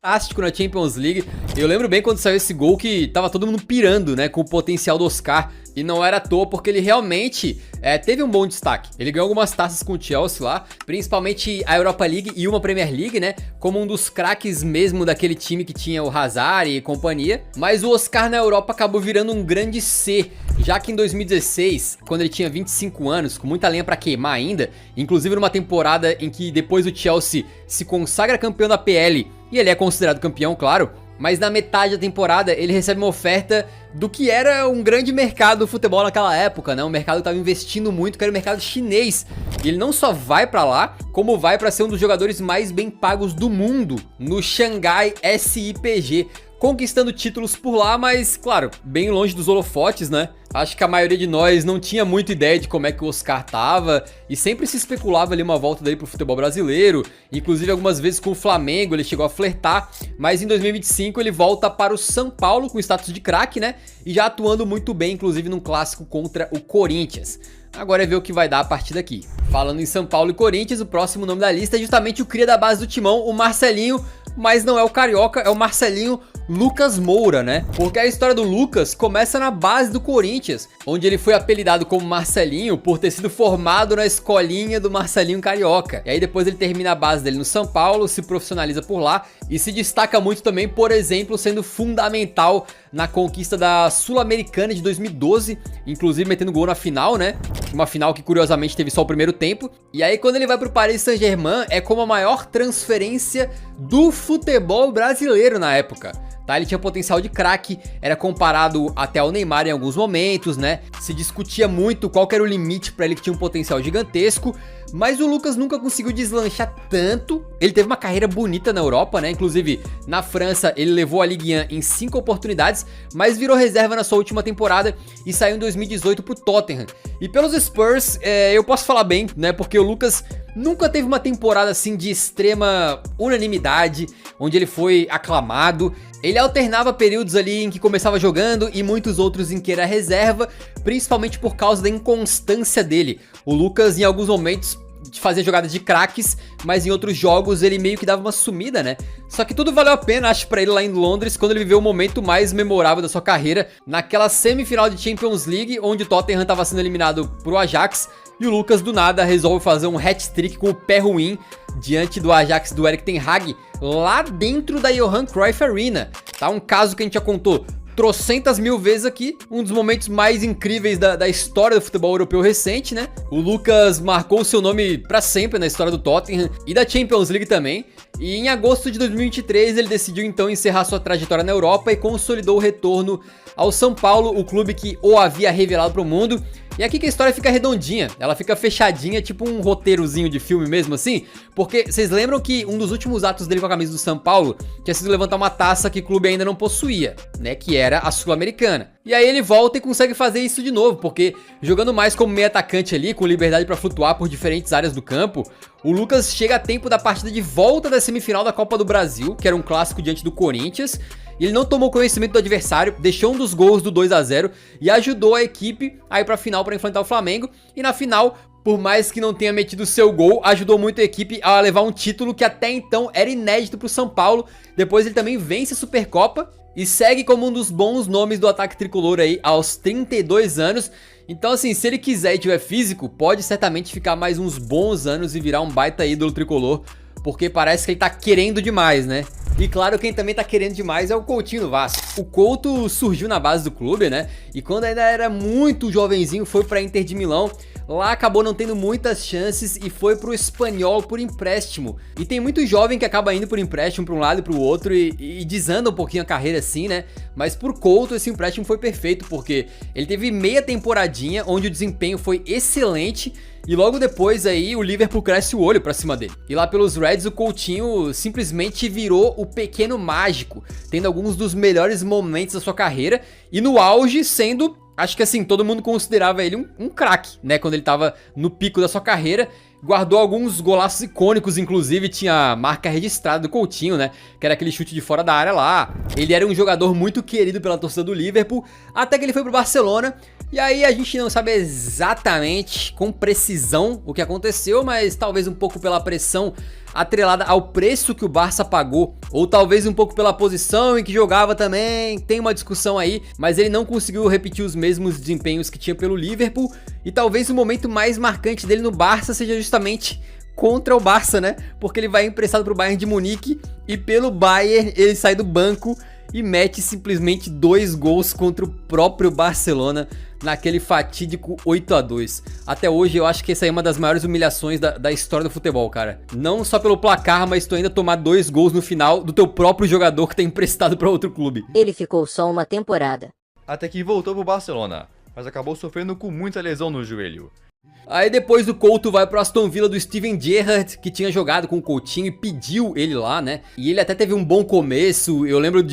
fantástico na Champions League. Eu lembro bem quando saiu esse gol que tava todo mundo pirando, né, com o potencial do Oscar. E não era à toa, porque ele realmente teve um bom destaque. Ele ganhou algumas taças com o Chelsea lá, principalmente a Europa League e uma Premier League, né? Como um dos craques mesmo daquele time que tinha o Hazard e companhia. Mas o Oscar na Europa acabou virando um grande C, já que em 2016, quando ele tinha 25 anos, com muita lenha pra queimar ainda, inclusive numa temporada em que depois o Chelsea se consagra campeão da PL, e ele é considerado campeão, claro, mas na metade da temporada ele recebe uma oferta do que era um grande mercado do futebol naquela época, né? Um mercado que estava investindo muito, que era o mercado chinês. E ele não só vai pra lá, como vai pra ser um dos jogadores mais bem pagos do mundo no Shanghai SIPG, conquistando títulos por lá, mas, claro, bem longe dos holofotes, né? Acho que a maioria de nós não tinha muita ideia de como é que o Oscar tava, e sempre se especulava ali uma volta dele pro futebol brasileiro, inclusive algumas vezes com o Flamengo ele chegou a flertar, mas em 2025 ele volta para o São Paulo com status de craque, né? E já atuando muito bem, inclusive num clássico contra o Corinthians. Agora é ver o que vai dar a partir daqui. Falando em São Paulo e Corinthians, o próximo nome da lista é justamente o cria da base do Timão, o Marcelinho, mas não é o Carioca, é o Marcelinho Lucas Moura, né? Porque a história do Lucas começa na base do Corinthians, onde ele foi apelidado como Marcelinho por ter sido formado na escolinha do Marcelinho Carioca. E aí depois ele termina a base dele no São Paulo, se profissionaliza por lá e se destaca muito também, por exemplo, sendo fundamental na conquista da Sul-Americana de 2012, inclusive metendo gol na final, né? Uma final que curiosamente teve só o primeiro tempo. E aí quando ele vai pro Paris Saint-Germain, é como a maior transferência do futebol brasileiro na época. Tá, ele tinha potencial de craque, era comparado até ao Neymar em alguns momentos, né? Se discutia muito qual que era o limite pra ele, que tinha um potencial gigantesco, mas o Lucas nunca conseguiu deslanchar tanto. Ele teve uma carreira bonita na Europa, né? Inclusive, na França, ele levou a Ligue 1 em 5 oportunidades, mas virou reserva na sua última temporada e saiu em 2018 pro Tottenham. E pelos Spurs, eu posso falar bem, né? Porque o Lucas nunca teve uma temporada assim de extrema unanimidade, onde ele foi aclamado. Ele alternava períodos ali em que começava jogando e muitos outros em que era reserva, principalmente por causa da inconstância dele. O Lucas, em alguns momentos, fazia jogadas de craques, mas em outros jogos ele meio que dava uma sumida, né? Só que tudo valeu a pena, acho, pra ele lá em Londres, quando ele viveu o momento mais memorável da sua carreira, naquela semifinal de Champions League, onde o Tottenham estava sendo eliminado pro Ajax, e o Lucas, do nada, resolve fazer um hat-trick com o pé ruim diante do Ajax do Erik ten Hag, lá dentro da Johan Cruyff Arena. Tá, um caso que a gente já contou trocentas mil vezes aqui, um dos momentos mais incríveis da história do futebol europeu recente, né? O Lucas marcou seu nome pra sempre na história do Tottenham e da Champions League também. E em agosto de 2023 ele decidiu então encerrar sua trajetória na Europa e consolidou o retorno ao São Paulo, o clube que o havia revelado pro mundo. E aqui que a história fica redondinha, ela fica fechadinha, tipo um roteirozinho de filme mesmo assim, porque vocês lembram que um dos últimos atos dele com a camisa do São Paulo tinha sido levantar uma taça que o clube ainda não possuía, né, que era a Sul-Americana. E aí ele volta e consegue fazer isso de novo, porque jogando mais como meio atacante ali, com liberdade pra flutuar por diferentes áreas do campo, o Lucas chega a tempo da partida de volta da semifinal da Copa do Brasil, que era um clássico diante do Corinthians. Ele não tomou conhecimento do adversário, deixou um dos gols do 2-0 e ajudou a equipe a ir pra final para enfrentar o Flamengo. E na final, por mais que não tenha metido seu gol, ajudou muito a equipe a levar um título que até então era inédito pro São Paulo. Depois ele também vence a Supercopa e segue como um dos bons nomes do ataque tricolor aí aos 32 anos. Então assim, se ele quiser e tiver físico, pode certamente ficar mais uns bons anos e virar um baita ídolo tricolor, porque parece que ele tá querendo demais, né? E claro, quem também tá querendo demais é o Coutinho do Vasco. O Couto surgiu na base do clube, né? E quando ainda era muito jovenzinho, foi pra Inter de Milão. Lá acabou não tendo muitas chances e foi pro Espanhol por empréstimo. E tem muito jovem que acaba indo por empréstimo pra um lado e pro outro e desanda um pouquinho a carreira assim, né? Mas por Couto esse empréstimo foi perfeito, porque ele teve meia temporadinha onde o desempenho foi excelente. E logo depois aí o Liverpool cresce o olho pra cima dele. E lá pelos Reds o Coutinho simplesmente virou o pequeno mágico, tendo alguns dos melhores momentos da sua carreira e no auge sendo, acho que assim, todo mundo considerava ele um craque, né, quando ele tava no pico da sua carreira. Guardou alguns golaços icônicos, inclusive tinha a marca registrada do Coutinho, né, que era aquele chute de fora da área lá. Ele era um jogador muito querido pela torcida do Liverpool, até que ele foi pro Barcelona E aí a gente não sabe exatamente com precisão o que aconteceu, mas talvez um pouco pela pressão atrelada ao preço que o Barça pagou, ou talvez um pouco pela posição em que jogava também, tem uma discussão aí, mas ele não conseguiu repetir os mesmos desempenhos que tinha pelo Liverpool, e talvez o momento mais marcante dele no Barça seja justamente contra o Barça, né? Porque ele vai emprestado pro Bayern de Munique e pelo Bayern ele sai do banco e mete simplesmente 2 gols contra o próprio Barcelona naquele fatídico 8-2. Até hoje eu acho que essa é uma das maiores humilhações da história do futebol, cara. Não só pelo placar, mas tu ainda tomar 2 gols no final do teu próprio jogador que tá emprestado pra outro clube. Ele ficou só uma temporada. Até que voltou pro Barcelona, mas acabou sofrendo com muita lesão no joelho. Aí depois do Couto vai pro Aston Villa do Steven Gerrard, que tinha jogado com o Coutinho e pediu ele lá, né? E ele até teve um bom começo, eu lembro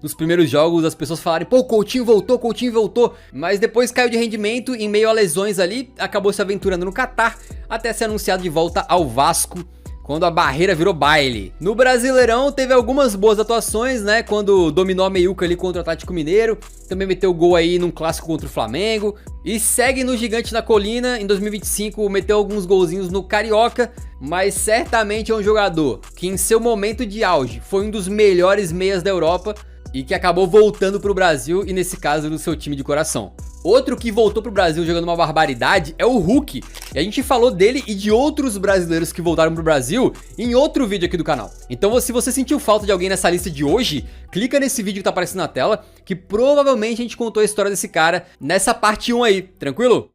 nos primeiros jogos as pessoas falarem, pô, o Coutinho voltou, mas depois caiu de rendimento em meio a lesões ali, acabou se aventurando no Qatar, até ser anunciado de volta ao Vasco, quando a barreira virou baile. No Brasileirão teve algumas boas atuações, né, quando dominou a meiuca ali contra o Atlético Mineiro, também meteu gol aí num clássico contra o Flamengo, e segue no Gigante da Colina, em 2025 meteu alguns golzinhos no Carioca, mas certamente é um jogador que em seu momento de auge foi um dos melhores meias da Europa, e que acabou voltando pro Brasil e nesse caso no seu time de coração. Outro que voltou pro Brasil jogando uma barbaridade é o Hulk, e a gente falou dele e de outros brasileiros que voltaram pro Brasil em outro vídeo aqui do canal. Então se você sentiu falta de alguém nessa lista de hoje, clica nesse vídeo que tá aparecendo na tela, que provavelmente a gente contou a história desse cara nessa parte 1 aí, tranquilo?